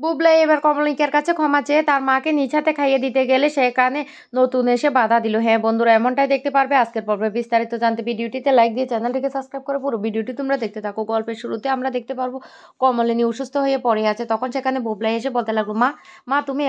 বুবলাই এবার কমলিকার কাছে ক্ষমা চেয়ে তার মাকে নিজ হাতে খাইয়ে দিতে গেলে সেখানে নতুন এসে বাধা দিল। হ্যাঁ বন্ধুরা, এমনটাই দেখতে পারবে আজকের পর্বে। বিস্তারিত জানতে ভিডিওটিতে লাইক দিয়ে চ্যানেলটিকে সাবস্ক্রাইব করে পুরো ভিডিওটি তোমরা দেখতে থাকো। গল্পের শুরুতে আমরা দেখতে পারবো কমলিনী অসুস্থ হয়ে পড়ে আছে। তখন সেখানে বুবলাই এসে বলতে লাগলো, মা মা তুমি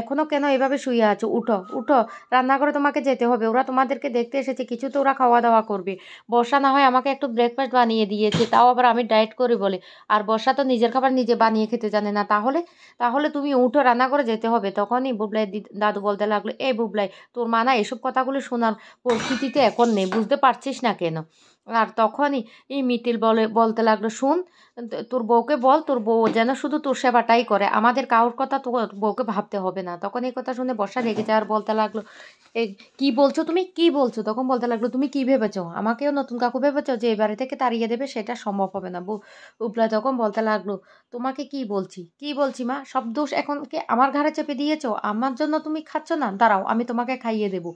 এখনো কেন এভাবে শুয়ে আছো? উঠো উঠো, রান্নাঘরে তোমাকে যেতে হবে, ওরা তোমাদেরকে দেখতে এসেছে, কিছু তো ওরা খাওয়া দাওয়া করবে। বর্ষা না হয় আমাকে একটু ব্রেকফাস্ট বানিয়ে দিয়েছে, তাও আবার আমি ডায়েট করি বলে। আর বর্ষা তো নিজের খাবার নিজে বানিয়ে খেতে জানে না। তাহলে তাহলে তুমি উঠো, রান্না করে যেতে হবে। তখনই বুবলাই দাদু বলতে লাগলো, এই বুবলাই, তোর মা না এসব কথাগুলো শোনার পরিস্থিতিতে এখন নেই, বুঝতে পারছিস না কেন? আর তখনই মিতিল বলতে লাগলো, শুন, তোর বউকে বল তোর বউ যেন শুধু তোর সেবাটাই করে, আমাদের কারোর কথা তোর বউকে ভাবতে হবে না। তখন এই কথা শুনে বর্ষা রেগে যায় আর বলতে লাগলো, এই কি বলছো তুমি, কি বলছো? তখন বলতে লাগলো, তুমি কি ভেবেছো আমাকেও নতুন কাকু ভেবেছো যে এই বাড়ি থেকে তাড়িয়ে দেবে? সেটা সম্ভব হবে না। বুবলাই তখন বলতে লাগলো, তোমাকে কি বলছি, কি বলছি মা? সব দোষ এখন কি আমার ঘাড়ে চেপে দিয়েছো? আমার জন্য তুমি খাচ্ছ না? দাঁড়াও, আমি তোমাকে খাইয়ে দেবো।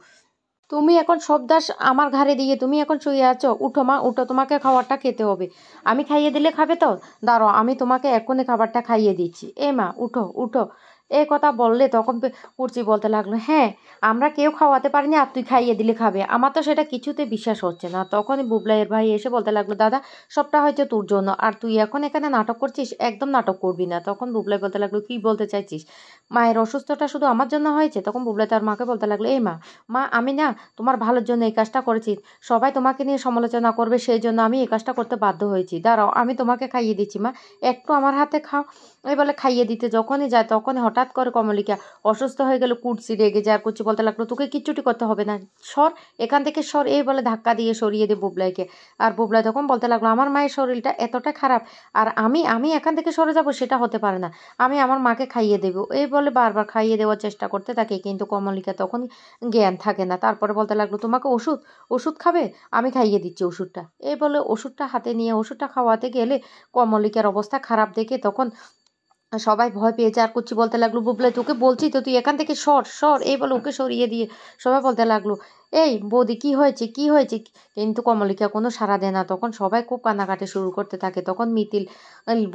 তুমি এখন সব দাস আমার ঘাড়ে দিয়ে তুমি এখন শুয়ে আছো। উঠো মা উঠো, তোমাকে খাবারটা খেতে হবে। আমি খাইয়ে দিলে খাবে তো? দাঁড়াও, আমি তোমাকে এখনই খাবারটা খাইয়ে দিচ্ছি। এ মা উঠো উঠো। এই কথা বললে তখন কুর্চি বলতে লাগলো, হ্যাঁ আমরা কেউ খাওয়াতে পারিনি আর তুই খাইয়ে দিলে খাবে? আমার তো সেটা কিছুতে বিশ্বাস হচ্ছে না। তখনই বুবলাইয়ের ভাই এসে বলতে লাগলো, দাদা সবটা হয়েছে তোর জন্য, আর তুই এখন এখানে নাটক করছিস, একদম নাটক করবি না। তখন বুবলাই বলতে লাগলো, কি বলতে চাইছিস? মায়ের অসুস্থতা শুধু আমার জন্য হয়েছে? তখন বুবলাই তার মাকে বলতে লাগলো, এই মা মা আমি না তোমার ভালোর জন্য এই কাজটা করেছি, সবাই তোমাকে নিয়ে সমালোচনা করবে সেই জন্য আমি এই কাজটা করতে বাধ্য হয়েছি। দাঁড়াও, আমি তোমাকে খাইয়ে দিচ্ছি মা, একটু আমার হাতে খাও। এই বলে খাইয়ে দিতে যখনই যায় তখনই হঠাৎ করে কমলিকা অসুস্থ হয়ে গেল। কুর্চি রেগে যায় আর কুর্চি বলতে লাগলো, তোকে কিচ্ছুটি করতে হবে না, সর এখান থেকে সর। এই বলে ধাক্কা দিয়ে সরিয়ে দে বুবলাইকে। আর বুবলাই তখন বলতে লাগলো, আমার মায়ের শরীরটা এতটা খারাপ আর আমি আমি এখান থেকে সরে যাব? সেটা হতে পারে না, আমি আমার মাকে খাইয়ে দেবো। এই বলে বারবার খাইয়ে দেওয়ার চেষ্টা করতে থাকে, কিন্তু কমলিকা তখন জ্ঞান থাকে না। তারপরে বলতে লাগলো, তোমাকে ওষুধ ওষুধ খাবে? আমি খাইয়ে দিচ্ছি ওষুধটা। এই বলে ওষুধটা হাতে নিয়ে ওষুধটা খাওয়াতে গেলে কমলিকার অবস্থা খারাপ দেখে তখন সবাই ভয় পেয়েছে। আর কুচি বলতে লাগলো, বুবলাই তোকে বলছি তো তুই এখান থেকে সর সর। এই বলে ওকে সরিয়ে দিয়ে সবাই বলতে লাগলো, এই বৌদি কি হয়েছে কি হয়েছে? কিন্তু কমলিকা কোনো সাড়া দেয় না। তখন সবাই খুব কান্নাকাটি শুরু করতে থাকে। তখন মিতিল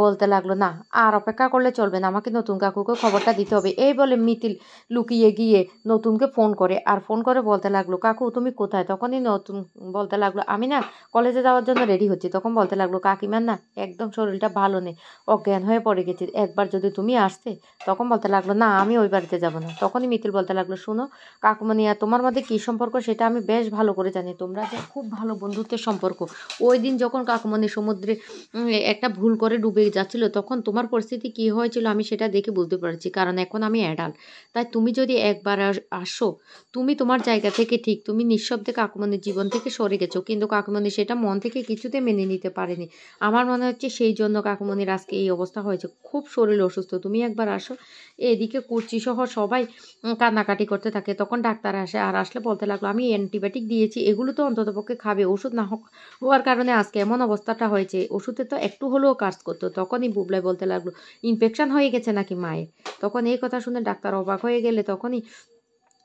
বলতে লাগলো, না আর অপেক্ষা করলে চলবে না, আমাকে নতুন কাকুকে খবরটা দিতে হবে। এই বলে মিতিল লুকিয়ে গিয়ে নতুনকে ফোন করে আর ফোন করে বলতে লাগলো, কাকু তুমি কোথায়? তখনই নতুন বলতে লাগলো, আমি না কলেজে যাওয়ার জন্য রেডি হচ্ছি। তখন বলতে লাগলো, কাকিমার না একদম শরীরটা ভালো নেই, অজ্ঞান হয়ে পড়ে গেছে, একবার যদি তুমি আসতে। তখন বলতে লাগলো, না আমি ওই বাড়িতে যাব না। তখনই মিতিল বলতে লাগলো, শুনো কাকুমণি আর তোমার মধ্যে কী সম্পর্ক সেটা আমি বেশ ভালো করে জানি, তোমরা যে খুব ভালো বন্ধুত্বের সম্পর্ক। ওই দিন যখন কাকুমণি সমুদ্রে একটা ভুল করে ডুবে যাচ্ছিল তখন তোমার পরিস্থিতি কী হয়েছিল আমি সেটা দেখে বুঝতে পারছি, কারণ এখন আমি অ্যাডাল্ট। তাই তুমি যদি একবার আসো, তুমি তোমার জায়গা থেকে ঠিক, তুমি নিঃশব্দে কাকুমণির জীবন থেকে সরে গেছো, কিন্তু কাকুমণি সেটা মন থেকে কিছুতে মেনে নিতে পারেনি। আমার মনে হচ্ছে সেই জন্য কাকুমণির আজকে এই অবস্থা হয়েছে, খুব শরীর অসুস্থ, তুমি একবার আসো। এদিকে কুর্চি সহ সবাই কান্নাকাটি করতে থাকে। তখন ডাক্তার আসে আর আসলে বলতে লাগলো, আমি অ্যান্টিবায়োটিক দিয়েছি, এগুলো তো অন্ততপক্ষে খাবে, ওষুধ না হওয়ার কারণে আজকে এমন অবস্থাটা হয়েছে, ওষুধে তো একটু হলেও কাজ করতো। তখনই বুবলাই বলতে লাগলো, ইনফেকশন হয়ে গেছে নাকি মায়ের? তখন এই কথা শুনে ডাক্তার অবাক হয়ে গেলে তখনই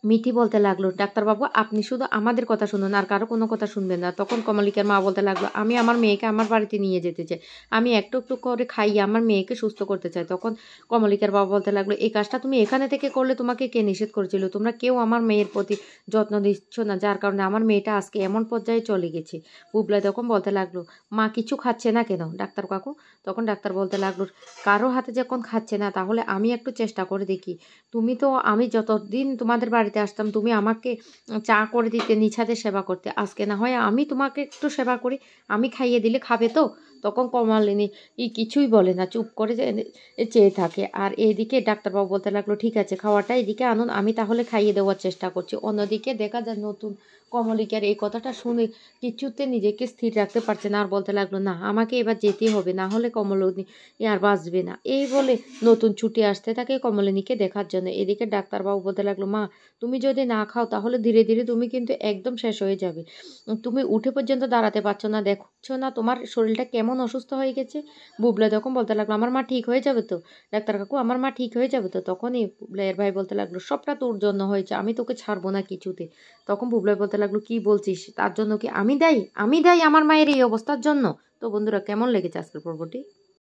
মিঠি বলতে লাগলো, ডাক্তারবাবু আপনি শুধু আমাদের কথা শুনুন আর কারো কোনো কথা শুনবেন না। তখন কমলিকার মা বলতে লাগলো, আমি আমার মেয়েকে আমার বাড়িতে নিয়ে যেতে চাই, আমি একটু একটু করে খাইয়ে আমার মেয়েকে সুস্থ করতে চাই। তখন কমলিকার বাবা বলতে লাগলো, এই কাজটা তুমি এখানে থেকে করলে তোমাকে কে নিষেধ করেছিল? তোমরা কেউ আমার মেয়ের প্রতি যত্ন দিচ্ছ না, যার কারণে আমার মেয়েটা আজকে এমন পর্যায়ে চলে গেছে। বুবলাই তখন বলতে লাগলো, মা কিছু খাচ্ছে না কেন ডাক্তার কাকু? তখন ডাক্তার বলতে লাগলো, কারো হাতে যখন খাচ্ছে না তাহলে আমি একটু চেষ্টা করে দেখি। তুমি তো আমি যতদিন তোমাদের বাড়িতে আসতাম তুমি আমাকে চা করে দিতে, নিছাদের সেবা করতে, আজকে না হয় আমি তোমাকে একটু সেবা করি, আমি খাইয়ে দিলে খাবে তো? তখন কমলিনী কিছুই বলে না, চুপ করে চেয়ে থাকে। আর এদিকে ডাক্তারবাবু বলতে লাগলো, ঠিক আছে খাওয়াটা এদিকে আনুন, আমি তাহলে খাইয়ে দেওয়ার চেষ্টা করছি। অন্যদিকে দেখা যায় নতুন কমলিকার এই কথাটা শুনে কিছুতে নিজেকে স্থির রাখতে পারছে না আর বলতে লাগলো, না আমাকে এবার যেতেই হবে, না হলে কমলিনী আর বাঁচবে না। এই বলে নতুন ছুটি আসতে থাকে কমলিনীকে দেখার জন্য। এদিকে ডাক্তারবাবু বলতে লাগলো, মা তুমি যদি না খাও তাহলে ধীরে ধীরে তুমি কিন্তু একদম শেষ হয়ে যাবে, তুমি উঠে পর্যন্ত দাঁড়াতে পারছো না, দেখছো না তোমার শরীরটা কেমন অসুস্থ হয়ে গেছে। বুবলাই তখন বলতে লাগলো, আমার মা ঠিক হয়ে যাবে তো ডাক্তার কাকু, আমার মা ঠিক হয়ে যাবে তো? তখনই বুবলাইয়ের ভাই বলতে লাগলো, সবটা তোর জন্য হয়েছে, আমি তোকে ছাড়বো না কিছুতে। তখন বুবলাই বলতে লাগলো, কি বলছিস? তার জন্য কি আমি দায়ী? আমি দায়ী আমার মায়ের এই অবস্থার জন্য? তো বন্ধুরা কেমন লেগেছে আজকের পর্বটি?